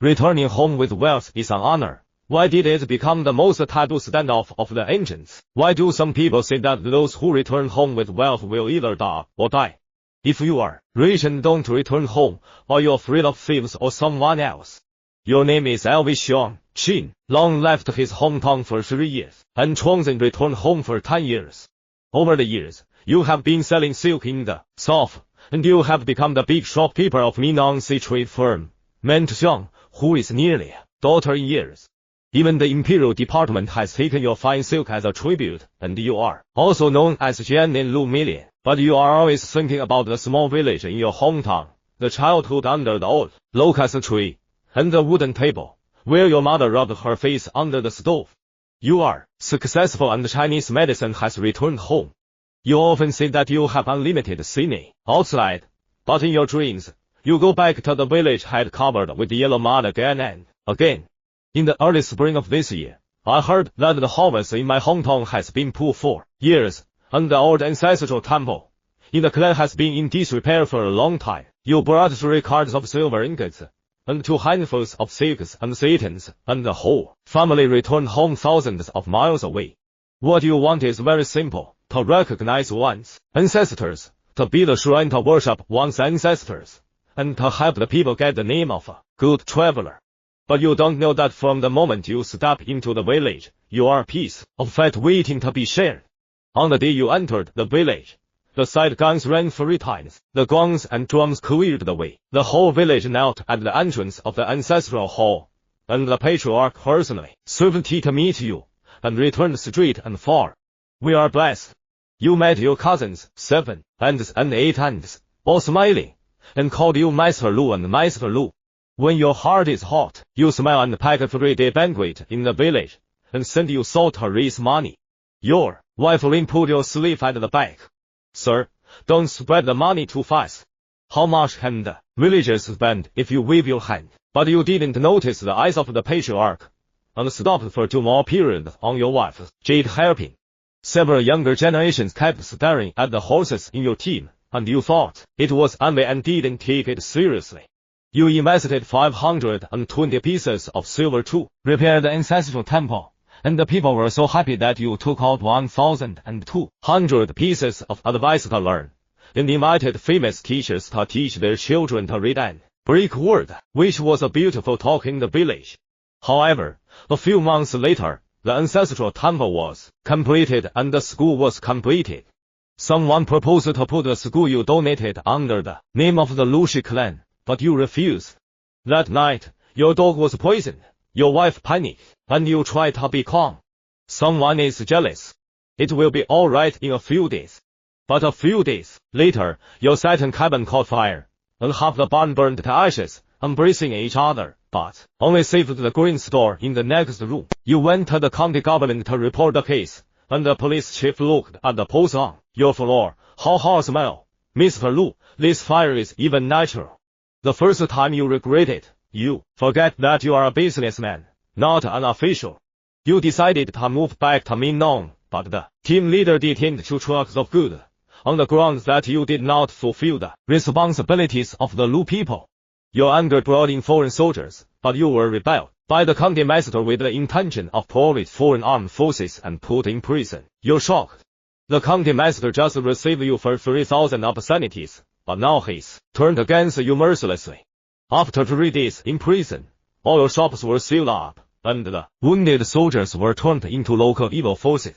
Returning home with wealth is an honor. Why did it become the most taboo standoff of the ancients? Why do some people say that those who return home with wealth will either die or die? If you are rich and don't return home, or you're afraid of thieves or someone else. Your name is Elvis Xiong. Qin long left his hometown for 3 years, and Chuangzhen returned home for 10 years. Over the years, you have been selling silk in the south, and you have become the big shopkeeper of Minnan Sea Trade Firm, meant Xiong, who is nearly a daughter in years. Even the Imperial Department has taken your fine silk as a tribute, and you are also known as Jianin Lu Million. But you are always thinking about the small village in your hometown, the childhood under the old locust tree, and the wooden table, where your mother rubbed her face under the stove. You are successful and Chinese medicine has returned home. You often say that you have unlimited cine outside, but in your dreams, you go back to the village head covered with yellow mud again and again. In the early spring of this year, I heard that the harvest in my hometown has been poor for years, and the old ancestral temple in the clan has been in disrepair for a long time. You brought 3 cards of silver ingots, and 2 handfuls of silks and satins, and the whole family returned home thousands of miles away. What you want is very simple, to recognize one's ancestors, to build a shrine to worship one's ancestors, and to help the people get the name of a good traveler. But you don't know that from the moment you step into the village, you are a piece of fat waiting to be shared. On the day you entered the village, the side guns rang 3 times, the gongs and drums cleared the way, the whole village knelt at the entrance of the ancestral hall, and the patriarch personally swiftly to meet you, and returned straight and far. We are blessed. You met your cousins, 7 aunts and 8 aunts, all smiling, and called you Master Lu and Master Lu. When your heart is hot, you smile and pack a 3-day banquet in the village, and send you salt to raise money. Your wife Lin pulled your sleeve at the back. Sir, don't spread the money too fast. How much can the villagers spend if you wave your hand? But you didn't notice the eyes of the patriarch, and stopped for 2 more periods on your wife's jade hairpin. Several younger generations kept staring at the horses in your team, and you thought it was envy and didn't take it seriously. You invested 520 pieces of silver to repair the ancestral temple, and the people were so happy that you took out 1,200 pieces of advice to learn, and invited famous teachers to teach their children to read and break word, which was a beautiful talk in the village. However, a few months later, the ancestral temple was completed and the school was completed. Someone proposed to put the school you donated under the name of the Lushi clan, but you refused. That night, your dog was poisoned, your wife panicked, and you tried to be calm. Someone is jealous. It will be alright in a few days. But a few days later, your satin cabin caught fire, and half the barn burned to ashes, embracing each other, but only saved the grain store in the next room. You went to the county government to report the case, and the police chief looked at the post on your floor. How smell, Mr. Lu, this fire is even natural. The first time you regret it, you forget that you are a businessman, not an official. You decided to move back to Minnan, but the team leader detained 2 trucks of goods, on the grounds that you did not fulfill the responsibilities of the Lu people. Your anger brought in foreign soldiers, but you were repelled by the county master with the intention of pulling foreign armed forces and put in prison. You're shocked. The county master just received you for 3,000 obscenities, but now he's turned against you mercilessly. After 3 days in prison, all your shops were sealed up, and the wounded soldiers were turned into local evil forces.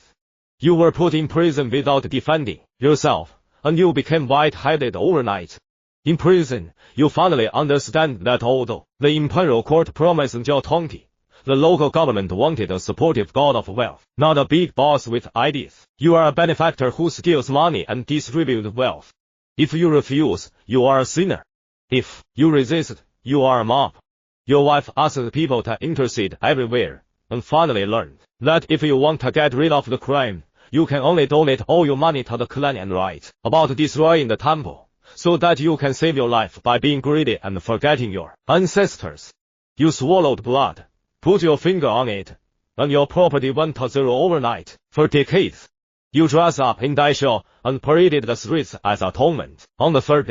You were put in prison without defending yourself, and you became white-headed overnight. In prison, you finally understand that although the imperial court promised Jiao 20, the local government wanted a supportive god of wealth, not a big boss with ideas. You are a benefactor who steals money and distributes wealth. If you refuse, you are a sinner. If you resist, you are a mob. Your wife asked people to intercede everywhere, and finally learned that if you want to get rid of the crime, you can only donate all your money to the clan and write about destroying the temple, so that you can save your life by being greedy and forgetting your ancestors. You swallowed blood, put your finger on it, and your property went to zero overnight. For decades, you dressed up in daishou and paraded the streets as atonement. On the 3rd day,